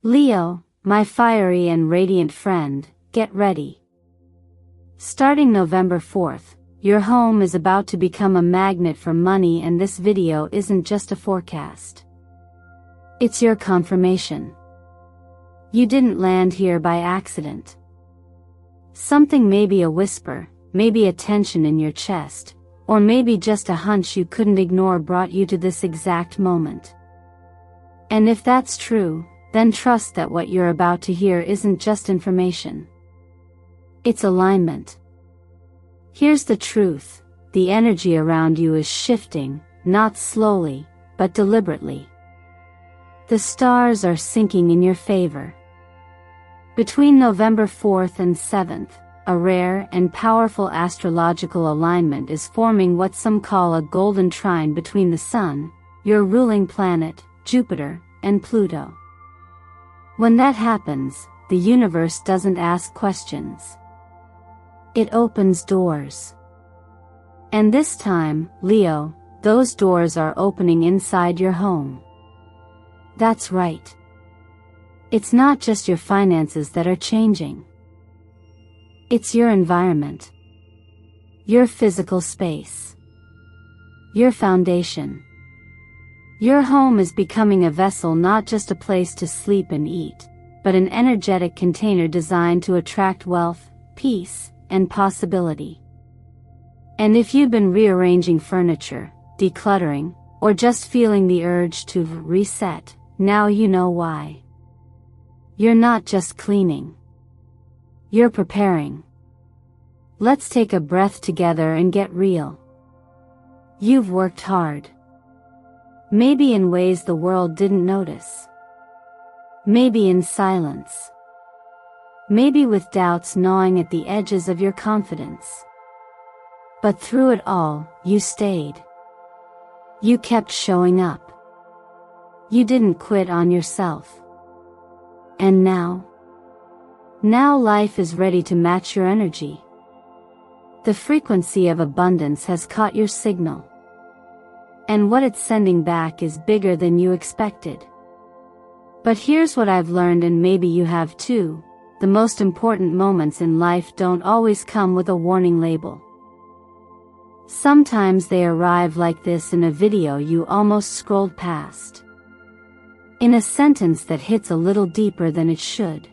Leo, my fiery and radiant friend, get ready. Starting November 4th, your home is about to become a magnet for money, and this video isn't just a forecast. It's your confirmation. You didn't land here by accident. Something, maybe a whisper, maybe a tension in your chest, or maybe just a hunch you couldn't ignore, brought you to this exact moment. And if that's true, then trust that what you're about to hear isn't just information. It's alignment. Here's the truth: the energy around you is shifting, not slowly, but deliberately. The stars are syncing in your favor. Between November 4th and 7th, a rare and powerful astrological alignment is forming, what some call a golden trine, between the Sun, your ruling planet, Jupiter, and Pluto. When that happens, the universe doesn't ask questions. It opens doors. And this time, Leo, those doors are opening inside your home. That's right. It's not just your finances that are changing. It's your environment. Your physical space. Your foundation. Your home is becoming a vessel, not just a place to sleep and eat, but an energetic container designed to attract wealth, peace, and possibility. And if you've been rearranging furniture, decluttering, or just feeling the urge to reset, now you know why. You're not just cleaning. You're preparing. Let's take a breath together and get real. You've worked hard. Maybe in ways the world didn't notice. Maybe in silence. Maybe with doubts gnawing at the edges of your confidence. But through it all, you stayed. You kept showing up. You didn't quit on yourself. And now life is ready to match your energy. The frequency of abundance has caught your signal. And what it's sending back is bigger than you expected. But here's what I've learned, and maybe you have too: the most important moments in life don't always come with a warning label. Sometimes they arrive like this, in a video you almost scrolled past. In a sentence that hits a little deeper than it should.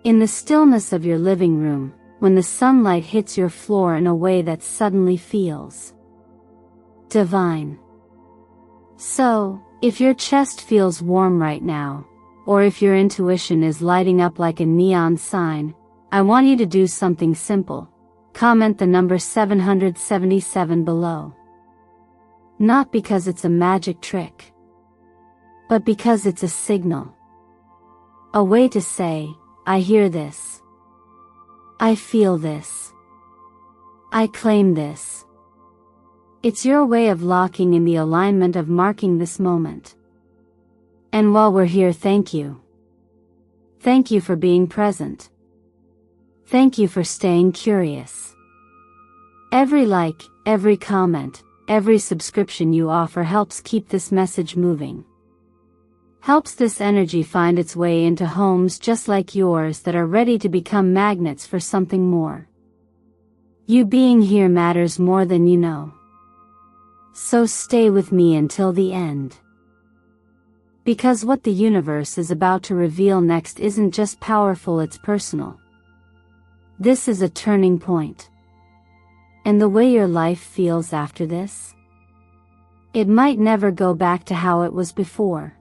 In the stillness of your living room, when the sunlight hits your floor in a way that suddenly feels divine. So, if your chest feels warm right now, or if your intuition is lighting up like a neon sign, I want you to do something simple. Comment the number 777 below. Not because it's a magic trick, but because it's a signal. A way to say, I hear this. I feel this. I claim this. It's your way of locking in the alignment, of marking this moment. And while we're here, thank you. Thank you for being present. Thank you for staying curious. Every like, every comment, every subscription you offer helps keep this message moving. Helps this energy find its way into homes just like yours that are ready to become magnets for something more. You being here matters more than you know. So stay with me until the end. Because what the universe is about to reveal next isn't just powerful, it's personal. This is a turning point. And the way your life feels after this, it might never go back to how it was before.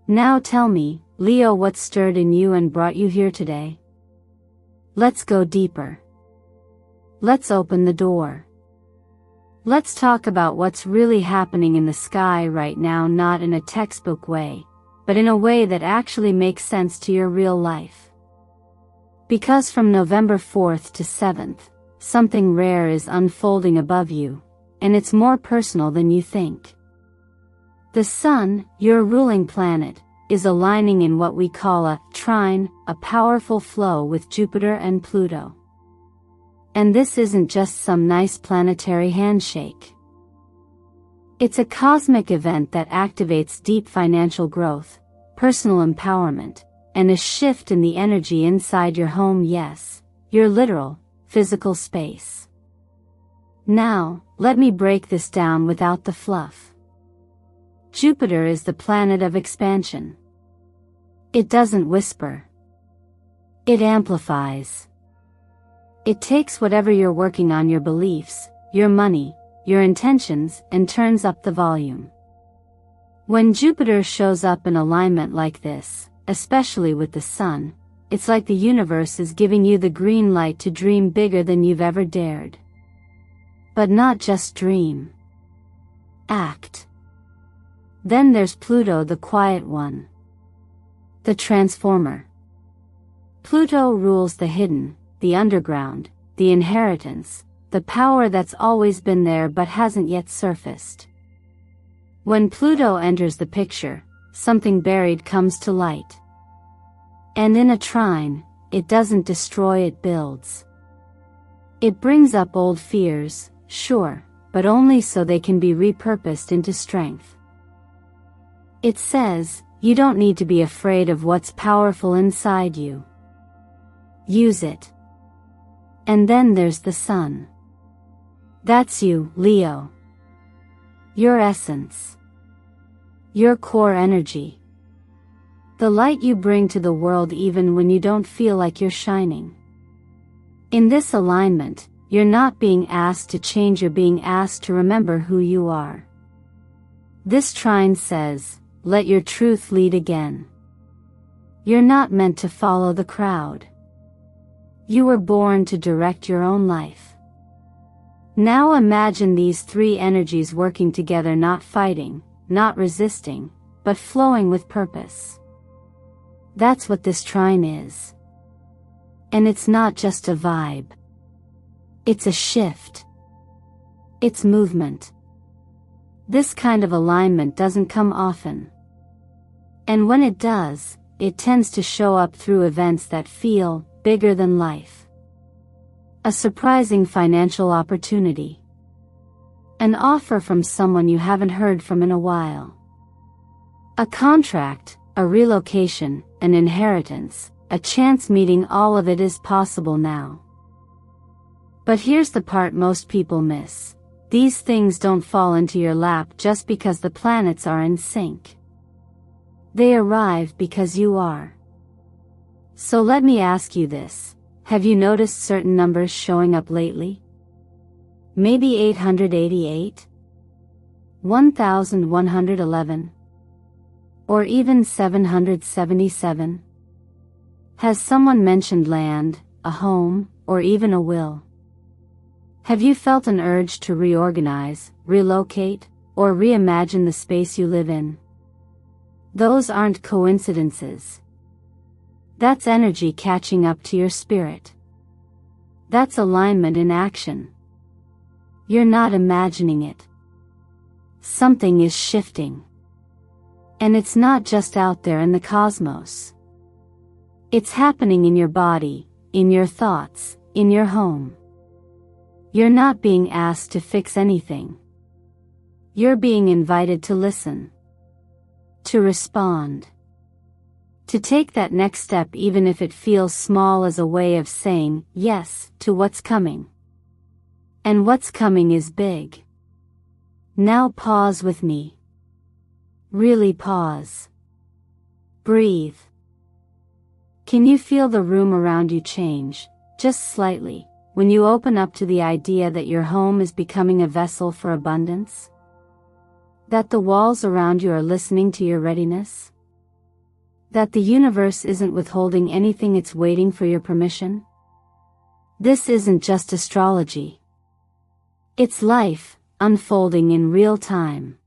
Now tell me, Leo, what stirred in you and brought you here today? Let's go deeper. Let's open the door. Let's talk about what's really happening in the sky right now, not in a textbook way, but in a way that actually makes sense to your real life. Because from November 4th to 7th, something rare is unfolding above you, and it's more personal than you think. The Sun, your ruling planet, is aligning in what we call a trine, a powerful flow with Jupiter and Pluto. And this isn't just some nice planetary handshake. It's a cosmic event that activates deep financial growth, personal empowerment, and a shift in the energy inside your home, yes, your literal, physical space. Now, let me break this down without the fluff. Jupiter is the planet of expansion. It doesn't whisper. It amplifies. It takes whatever you're working on, your beliefs, your money, your intentions, and turns up the volume. When Jupiter shows up in alignment like this, especially with the Sun, it's like the universe is giving you the green light to dream bigger than you've ever dared. But not just dream. Act. Then there's Pluto, the quiet one. The transformer. Pluto rules the hidden, the underground, the inheritance, the power that's always been there but hasn't yet surfaced. When Pluto enters the picture, something buried comes to light. And in a trine, it doesn't destroy, it builds. It brings up old fears, sure, but only so they can be repurposed into strength. It says, you don't need to be afraid of what's powerful inside you. Use it. And then there's the Sun. That's you, Leo. Your essence. Your core energy. The light you bring to the world even when you don't feel like you're shining. In this alignment, you're not being asked to change, you're being asked to remember who you are. This trine says, let your truth lead again. You're not meant to follow the crowd. You were born to direct your own life. Now imagine these three energies working together, not fighting, not resisting, but flowing with purpose. That's what this trine is. And it's not just a vibe. It's a shift. It's movement. This kind of alignment doesn't come often. And when it does, it tends to show up through events that feel bigger than life. A surprising financial opportunity. An offer from someone you haven't heard from in a while. A contract, a relocation, an inheritance, a chance meeting, all of it is possible now. But here's the part most people miss. These things don't fall into your lap just because the planets are in sync. They arrive because you are. So let me ask you this. Have you noticed certain numbers showing up lately? Maybe 888? 1111? Or even 777? Has someone mentioned land, a home, or even a will? Have you felt an urge to reorganize, relocate, or reimagine the space you live in? Those aren't coincidences. That's energy catching up to your spirit. That's alignment in action. You're not imagining it. Something is shifting. And it's not just out there in the cosmos. It's happening in your body, in your thoughts, in your home. You're not being asked to fix anything. You're being invited to listen. To respond. To take that next step, even if it feels small, as a way of saying yes to what's coming. And what's coming is big. Now pause with me. Really pause. Breathe. Can you feel the room around you change, just slightly, when you open up to the idea that your home is becoming a vessel for abundance? That the walls around you are listening to your readiness? That the universe isn't withholding anything, it's waiting for your permission? This isn't just astrology. It's life, unfolding in real time.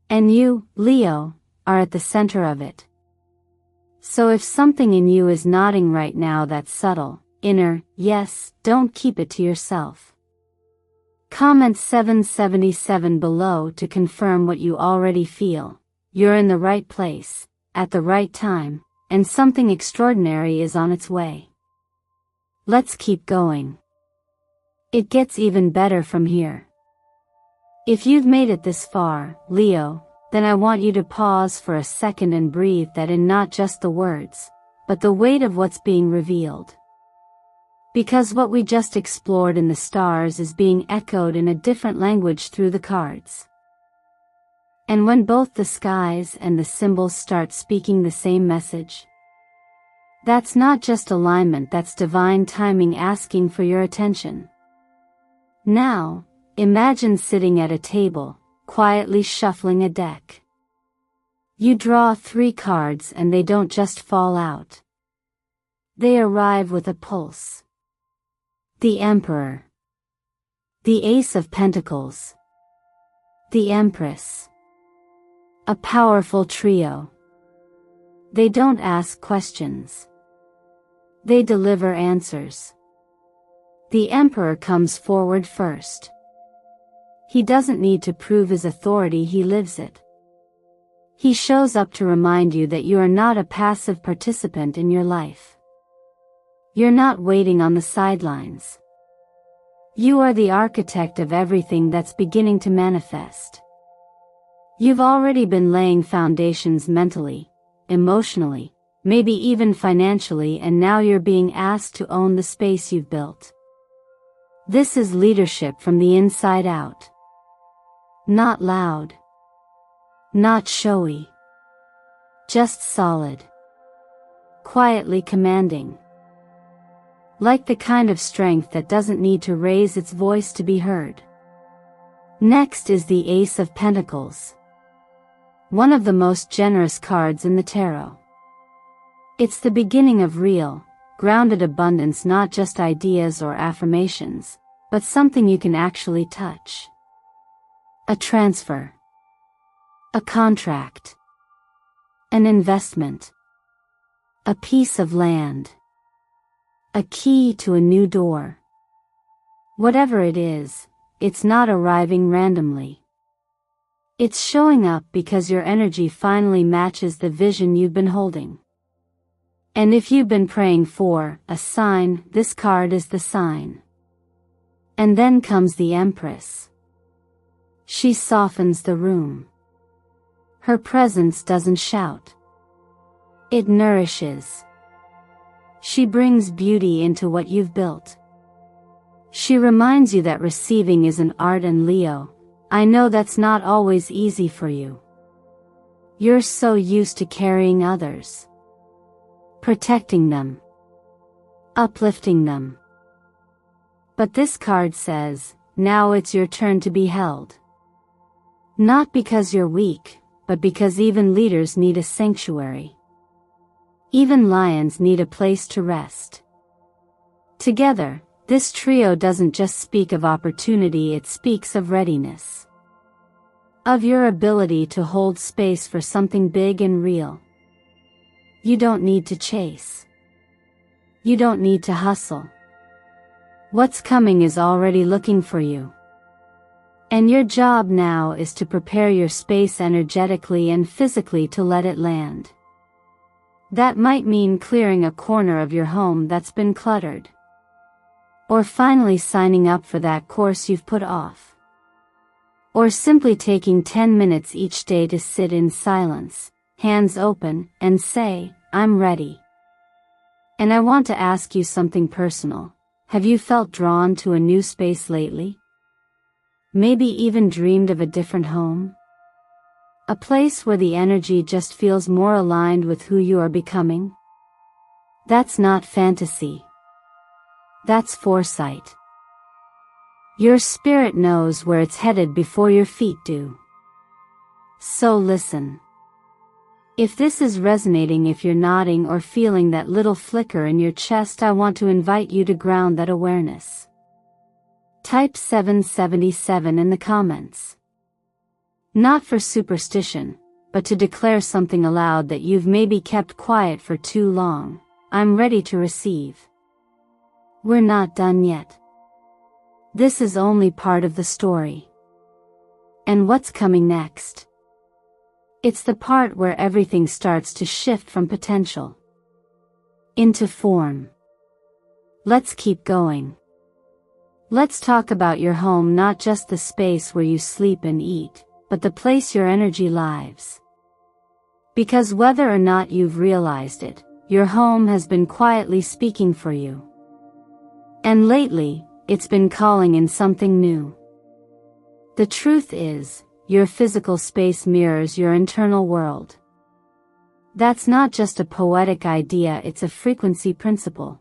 And you, Leo, are at the center of it. So if something in you is nodding right now, that subtle, inner yes, don't keep it to yourself. Comment 777 below to confirm what you already feel. You're in the right place, at the right time, and something extraordinary is on its way. Let's keep going. It gets even better from here. If you've made it this far, Leo, then I want you to pause for a second and breathe that in, not just the words, but the weight of what's being revealed. Because what we just explored in the stars is being echoed in a different language through the cards. And when both the skies and the symbols start speaking the same message, that's not just alignment, that's divine timing asking for your attention. Now, imagine sitting at a table, quietly shuffling a deck. You draw 3 cards and they don't just fall out. They arrive with a pulse. The Emperor, the Ace of Pentacles, the Empress. A powerful trio. They don't ask questions. They deliver answers. The Emperor comes forward first. He doesn't need to prove his authority, he lives it. He shows up to remind you that you are not a passive participant in your life. You're not waiting on the sidelines. You are the architect of everything that's beginning to manifest. You've already been laying foundations mentally, emotionally, maybe even financially, and now you're being asked to own the space you've built. This is leadership from the inside out. Not loud. Not showy. Just solid. Quietly commanding. Like the kind of strength that doesn't need to raise its voice to be heard. Next is the Ace of Pentacles. One of the most generous cards in the tarot. It's the beginning of real, grounded abundance, not just ideas or affirmations, but something you can actually touch. A transfer. A contract. An investment. A piece of land. A key to a new door. Whatever it is, it's not arriving randomly. It's showing up because your energy finally matches the vision you've been holding. And if you've been praying for a sign, this card is the sign. And then comes the Empress. She softens the room. Her presence doesn't shout. It nourishes. She brings beauty into what you've built. She reminds you that receiving is an art, and Leo, I know that's not always easy for you. You're so used to carrying others. Protecting them. Uplifting them. But this card says, now it's your turn to be held. Not because you're weak, but because even leaders need a sanctuary. Even lions need a place to rest. Together, this trio doesn't just speak of opportunity, it speaks of readiness. Of your ability to hold space for something big and real. You don't need to chase. You don't need to hustle. What's coming is already looking for you. And your job now is to prepare your space energetically and physically to let it land. That might mean clearing a corner of your home that's been cluttered. Or finally signing up for that course you've put off. Or simply taking 10 minutes each day to sit in silence, hands open, and say, I'm ready. And I want to ask you something personal. Have you felt drawn to a new space lately? Maybe even dreamed of a different home? A place where the energy just feels more aligned with who you are becoming? That's not fantasy. That's foresight. Your spirit knows where it's headed before your feet do. So listen. If this is resonating, if you're nodding or feeling that little flicker in your chest, I want to invite you to ground that awareness. Type 777 in the comments. Not for superstition, but to declare something aloud that you've maybe kept quiet for too long. I'm ready to receive. We're not done yet. This is only part of the story. And what's coming next? It's the part where everything starts to shift from potential into form. Let's keep going. Let's talk about your home, not just the space where you sleep and eat, but the place your energy lives. Because whether or not you've realized it, your home has been quietly speaking for you. And lately, it's been calling in something new. The truth is, your physical space mirrors your internal world. That's not just a poetic idea, it's a frequency principle.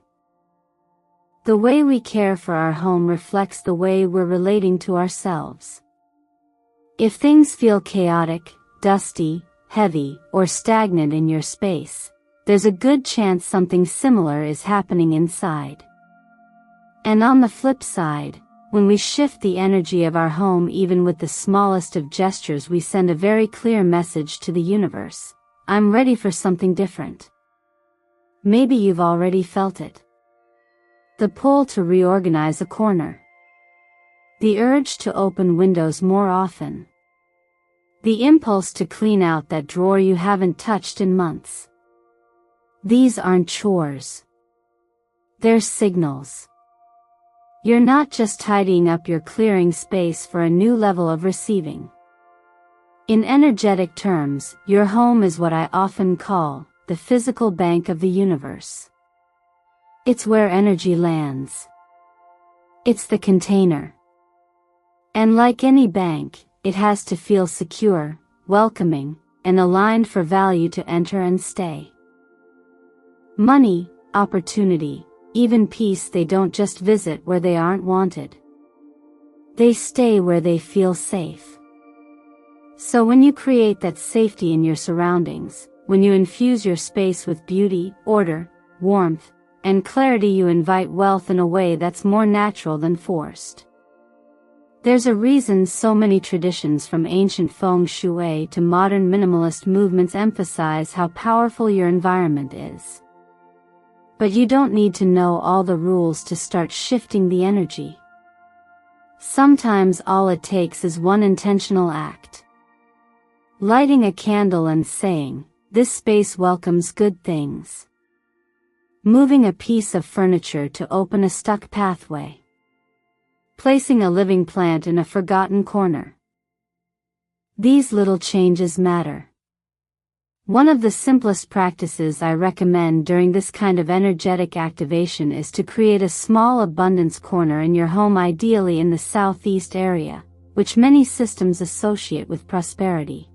The way we care for our home reflects the way we're relating to ourselves. If things feel chaotic, dusty, heavy, or stagnant in your space, there's a good chance something similar is happening inside. And on the flip side, when we shift the energy of our home even with the smallest of gestures, we send a very clear message to the universe. I'm ready for something different. Maybe you've already felt it. The pull to reorganize a corner. The urge to open windows more often. The impulse to clean out that drawer you haven't touched in months. These aren't chores. They're signals. You're not just tidying up, you're clearing space for a new level of receiving. In energetic terms, your home is what I often call the physical bank of the universe. It's where energy lands. It's the container. And like any bank, it has to feel secure, welcoming, and aligned for value to enter and stay. Money, opportunity, even peace, they don't just visit where they aren't wanted. They stay where they feel safe. So when you create that safety in your surroundings, when you infuse your space with beauty, order, warmth, and clarity, you invite wealth in a way that's more natural than forced. There's a reason so many traditions, from ancient feng shui to modern minimalist movements, emphasize how powerful your environment is. But you don't need to know all the rules to start shifting the energy. Sometimes all it takes is one intentional act. Lighting a candle and saying, "This space welcomes good things." Moving a piece of furniture to open a stuck pathway. Placing a living plant in a forgotten corner. These little changes matter. One of the simplest practices I recommend during this kind of energetic activation is to create a small abundance corner in your home, ideally in the southeast area, which many systems associate with prosperity.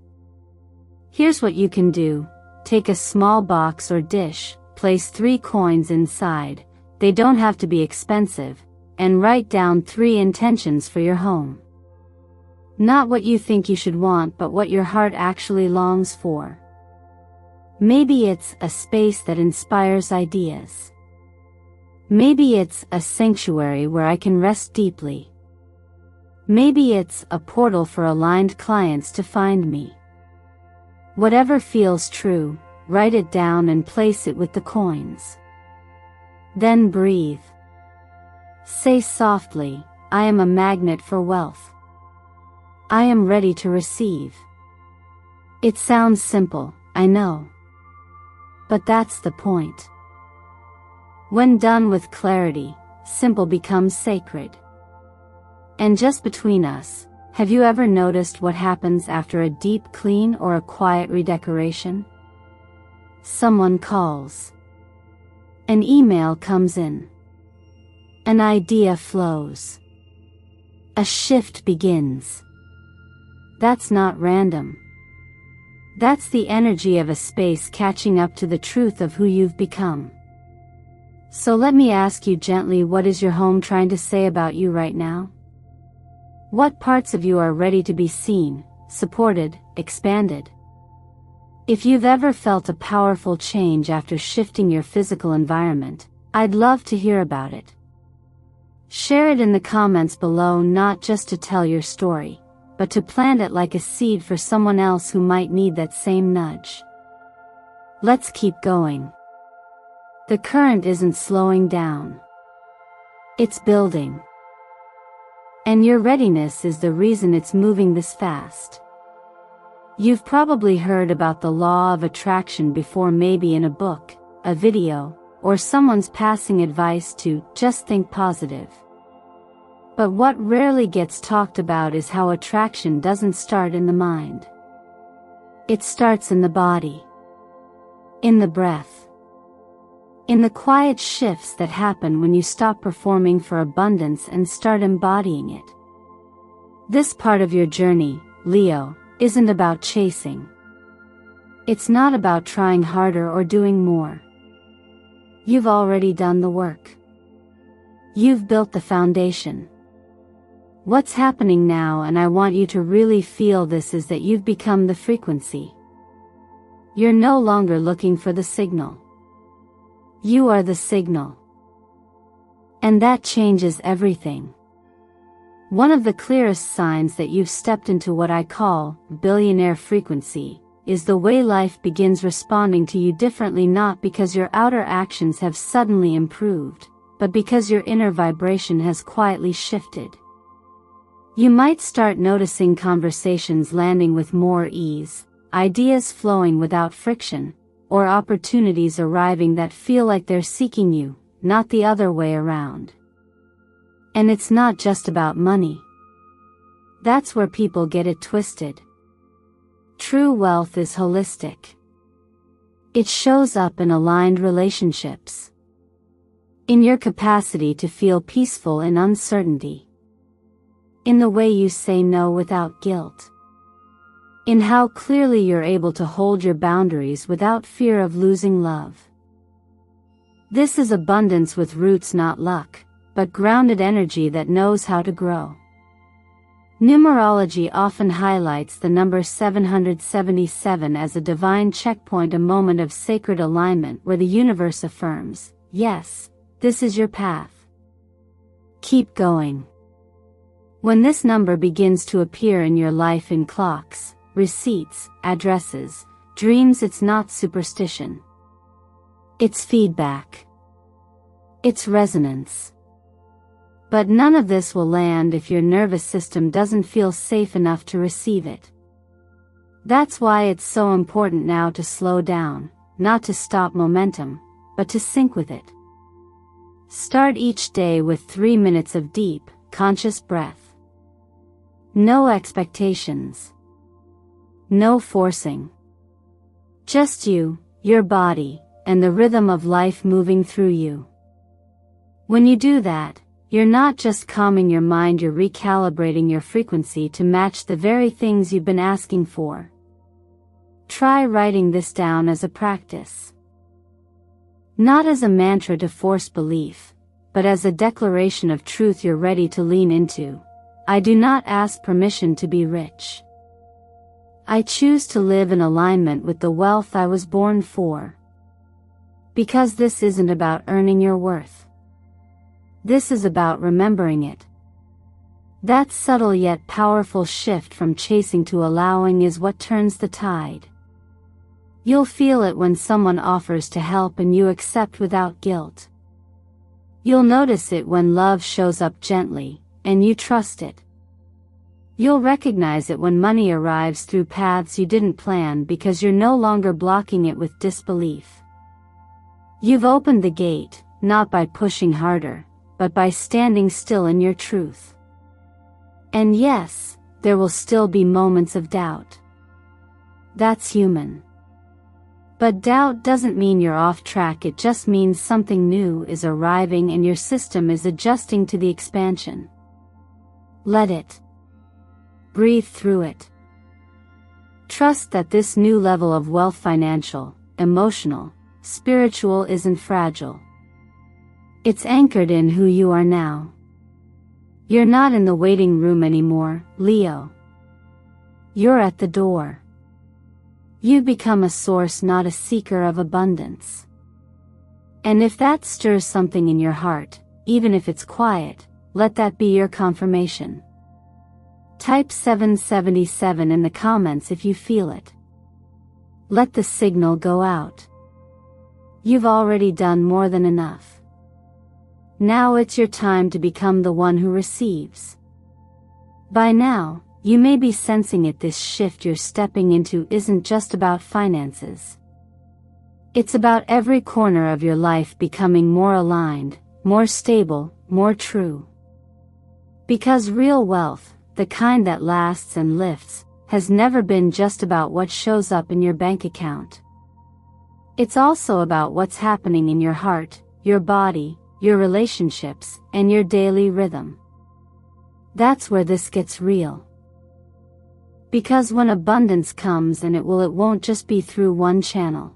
Here's what you can do. Take a small box or dish, place 3 coins inside, they don't have to be expensive, and write down 3 intentions for your home. Not what you think you should want, but what your heart actually longs for. Maybe it's a space that inspires ideas. Maybe it's a sanctuary where I can rest deeply. Maybe it's a portal for aligned clients to find me. Whatever feels true, write it down and place it with the coins. Then breathe. Say softly, "I am a magnet for wealth. I am ready to receive." It sounds simple, I know. But that's the point. When done with clarity, simple becomes sacred. And just between us, have you ever noticed what happens after a deep clean or a quiet redecoration? Someone calls. An email comes in. An idea flows. A shift begins. That's not random. That's the energy of a space catching up to the truth of who you've become. So let me ask you gently, what is your home trying to say about you right now? What parts of you are ready to be seen, supported, expanded? If you've ever felt a powerful change after shifting your physical environment, I'd love to hear about it. Share it in the comments below, not just to tell your story, but to plant it like a seed for someone else who might need that same nudge. Let's keep going. The current isn't slowing down. It's building. And your readiness is the reason it's moving this fast. You've probably heard about the law of attraction before, maybe in a book, a video, or someone's passing advice to just think positive. But what rarely gets talked about is how attraction doesn't start in the mind. It starts in the body. In the breath. In the quiet shifts that happen when you stop performing for abundance and start embodying it. This part of your journey, Leo, isn't about chasing. It's not about trying harder or doing more. You've already done the work. You've built the foundation. What's happening now, and I want you to really feel this, is that you've become the frequency. You're no longer looking for the signal. You are the signal. And that changes everything. One of the clearest signs that you've stepped into what I call billionaire frequency is the way life begins responding to you differently, not because your outer actions have suddenly improved, but because your inner vibration has quietly shifted. You might start noticing conversations landing with more ease, ideas flowing without friction, or opportunities arriving that feel like they're seeking you, not the other way around. And it's not just about money. That's where people get it twisted. True wealth is holistic. It shows up in aligned relationships. In your capacity to feel peaceful in uncertainty. In the way you say no without guilt. In how clearly you're able to hold your boundaries without fear of losing love. This is abundance with roots, not luck, but grounded energy that knows how to grow. Numerology often highlights the number 777 as a divine checkpoint, a moment of sacred alignment where the universe affirms, yes, this is your path. Keep going. When this number begins to appear in your life in clocks, receipts, addresses, dreams, it's not superstition. It's feedback. It's resonance. But none of this will land if your nervous system doesn't feel safe enough to receive it. That's why it's so important now to slow down, not to stop momentum, but to sync with it. Start each day with 3 minutes of deep, conscious breath. No expectations. No forcing. Just you, your body, and the rhythm of life moving through you. When you do that, you're not just calming your mind, you're recalibrating your frequency to match the very things you've been asking for. Try writing this down as a practice. Not as a mantra to force belief, but as a declaration of truth you're ready to lean into. I do not ask permission to be rich. I choose to live in alignment with the wealth I was born for. Because this isn't about earning your worth. This is about remembering it. That subtle yet powerful shift from chasing to allowing is what turns the tide. You'll feel it when someone offers to help and you accept without guilt. You'll notice it when love shows up gently, and you trust it. You'll recognize it when money arrives through paths you didn't plan because you're no longer blocking it with disbelief. You've opened the gate, not by pushing harder, but by standing still in your truth. And yes, there will still be moments of doubt. That's human. But doubt doesn't mean you're off track, it just means something new is arriving and your system is adjusting to the expansion. Let it. Breathe through it. Trust that this new level of wealth, financial, emotional, spiritual, isn't fragile. It's anchored in who you are now. You're not in the waiting room anymore, Leo. You're at the door. You become a source, not a seeker of abundance. And if that stirs something in your heart, even if it's quiet, let that be your confirmation. Type 777 in the comments if you feel it. Let the signal go out. You've already done more than enough. Now it's your time to become the one who receives. By now, you may be sensing it, this shift you're stepping into isn't just about finances. It's about every corner of your life becoming more aligned, more stable, more true. Because real wealth, the kind that lasts and lifts, has never been just about what shows up in your bank account. It's also about what's happening in your heart, your body, your relationships, and your daily rhythm. That's where this gets real. Because when abundance comes, and it won't just be through one channel.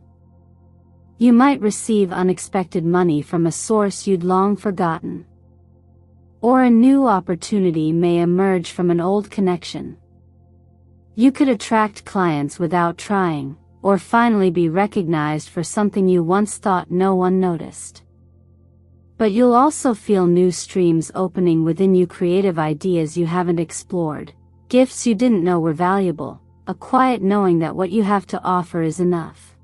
You might receive unexpected money from a source you'd long forgotten. Or a new opportunity may emerge from an old connection. You could attract clients without trying, or finally be recognized for something you once thought no one noticed. But you'll also feel new streams opening within you, creative ideas you haven't explored, gifts you didn't know were valuable, a quiet knowing that what you have to offer is enough.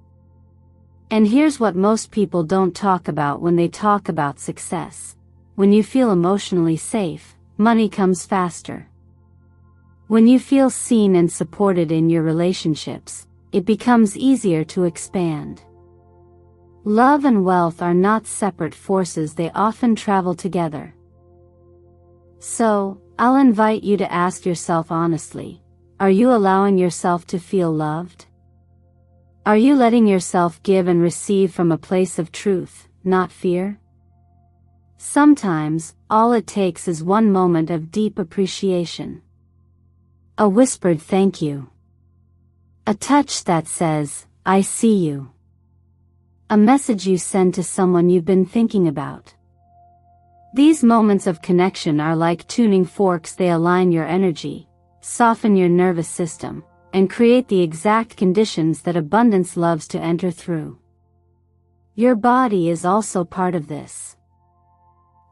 And here's what most people don't talk about when they talk about success. When you feel emotionally safe, money comes faster. When you feel seen and supported in your relationships, it becomes easier to expand. Love and wealth are not separate forces, they often travel together. So, I'll invite you to ask yourself honestly, are you allowing yourself to feel loved? Are you letting yourself give and receive from a place of truth, not fear? Sometimes, all it takes is one moment of deep appreciation. A whispered thank you. A touch that says, I see you. A message you send to someone you've been thinking about. These moments of connection are like tuning forks. They align your energy, soften your nervous system, and create the exact conditions that abundance loves to enter through. Your body is also part of this.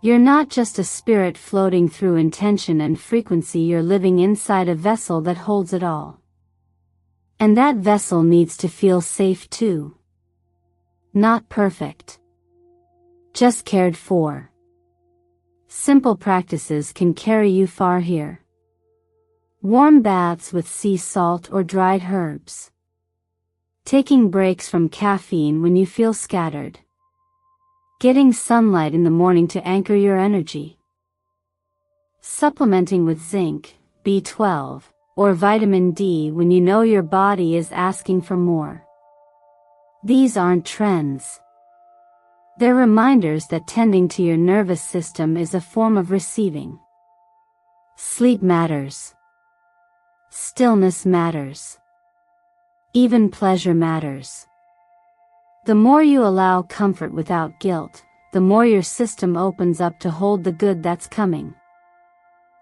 You're not just a spirit floating through intention and frequency, you're living inside a vessel that holds it all. And that vessel needs to feel safe too. Not perfect. Just cared for. Simple practices can carry you far here. Warm baths with sea salt or dried herbs. Taking breaks from caffeine when you feel scattered. Getting sunlight in the morning to anchor your energy. Supplementing with zinc, B12, or vitamin D when you know your body is asking for more. These aren't trends. They're reminders that tending to your nervous system is a form of receiving. Sleep matters. Stillness matters. Even pleasure matters. The more you allow comfort without guilt, the more your system opens up to hold the good that's coming.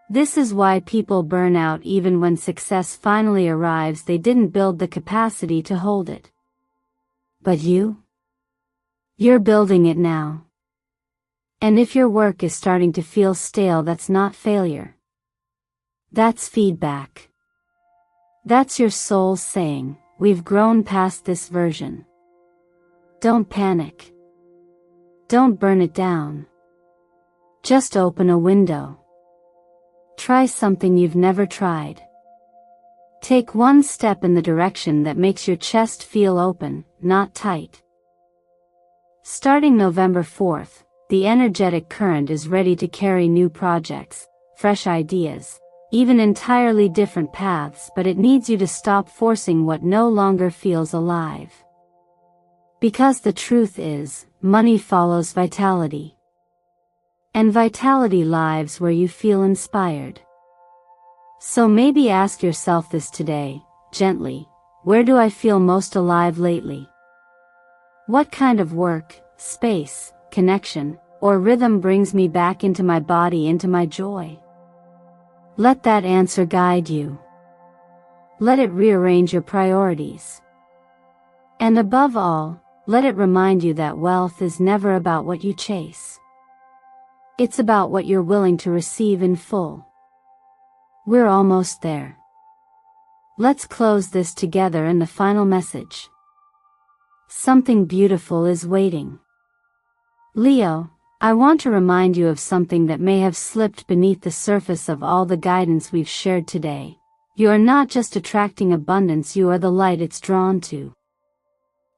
This is why people burn out even when success finally arrives. They didn't build the capacity to hold it. But you? You're building it now. And if your work is starting to feel stale, that's not failure. That's feedback. That's your soul saying, we've grown past this version. Don't panic. Don't burn it down. Just open a window. Try something you've never tried. Take one step in the direction that makes your chest feel open, not tight. Starting November 4th, the energetic current is ready to carry new projects, fresh ideas, even entirely different paths, but it needs you to stop forcing what no longer feels alive. Because the truth is, money follows vitality. And vitality lives where you feel inspired. So maybe ask yourself this today, gently, where do I feel most alive lately? What kind of work, space, connection, or rhythm brings me back into my body, into my joy? Let that answer guide you. Let it rearrange your priorities. And above all, let it remind you that wealth is never about what you chase. It's about what you're willing to receive in full. We're almost there. Let's close this together in the final message. Something beautiful is waiting. Leo, I want to remind you of something that may have slipped beneath the surface of all the guidance we've shared today. You are not just attracting abundance, you are the light it's drawn to.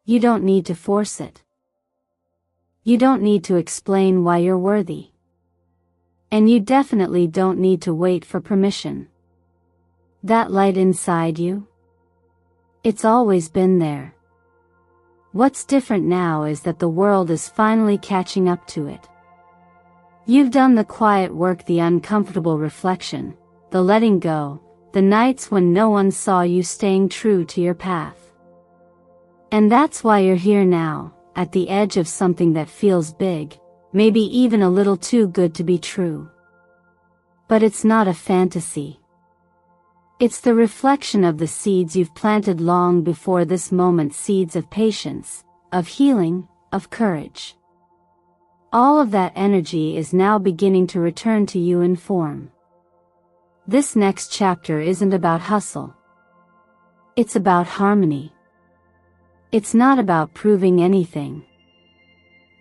You don't need to force it. You don't need to explain why you're worthy. And you definitely don't need to wait for permission. That light inside you? It's always been there. What's different now is that the world is finally catching up to it. You've done the quiet work, the uncomfortable reflection, the letting go, the nights when no one saw you staying true to your path. And that's why you're here now, at the edge of something that feels big, maybe even a little too good to be true. But it's not a fantasy. It's the reflection of the seeds you've planted long before this moment, seeds of patience, of healing, of courage. All of that energy is now beginning to return to you in form. This next chapter isn't about hustle. It's about harmony. It's not about proving anything.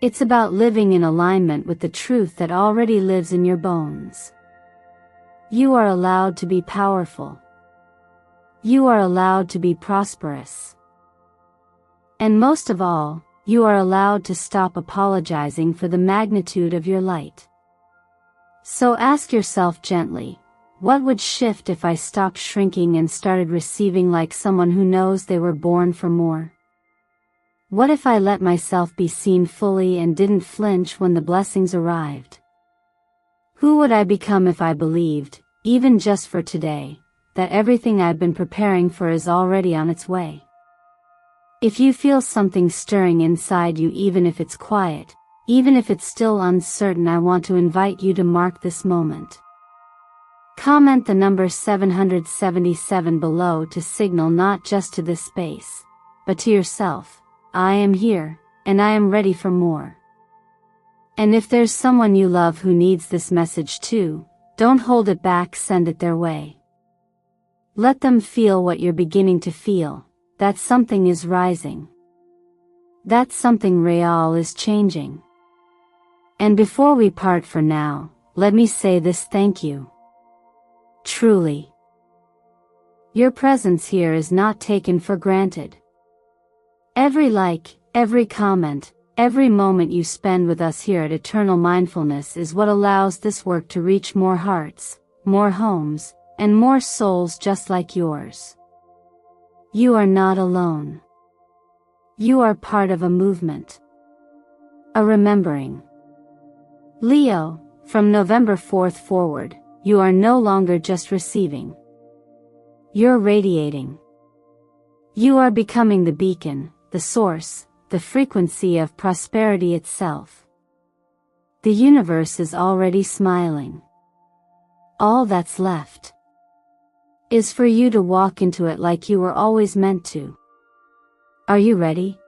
It's about living in alignment with the truth that already lives in your bones. You are allowed to be powerful. You are allowed to be prosperous. And most of all, you are allowed to stop apologizing for the magnitude of your light. So ask yourself gently, what would shift if I stopped shrinking and started receiving like someone who knows they were born for more? What if I let myself be seen fully and didn't flinch when the blessings arrived? Who would I become if I believed, even just for today, that everything I've been preparing for is already on its way? If you feel something stirring inside you, even if it's quiet, even if it's still uncertain, I want to invite you to mark this moment. Comment the number 777 below to signal not just to this space, but to yourself, I am here, and I am ready for more. And if there's someone you love who needs this message too, don't hold it back, send it their way. Let them feel what you're beginning to feel, that something is rising. That something real is changing. And before we part for now, let me say this: thank you. Truly. Your presence here is not taken for granted. Every like, every comment, every moment you spend with us here at Eternal Mindfulness is what allows this work to reach more hearts, more homes, and more souls just like yours. You are not alone. You are part of a movement. A remembering. Leo, from November 4th forward, you are no longer just receiving. You're radiating. You are becoming the beacon, the source, the frequency of prosperity itself. The universe is already smiling. All that's left is for you to walk into it like you were always meant to. Are you ready?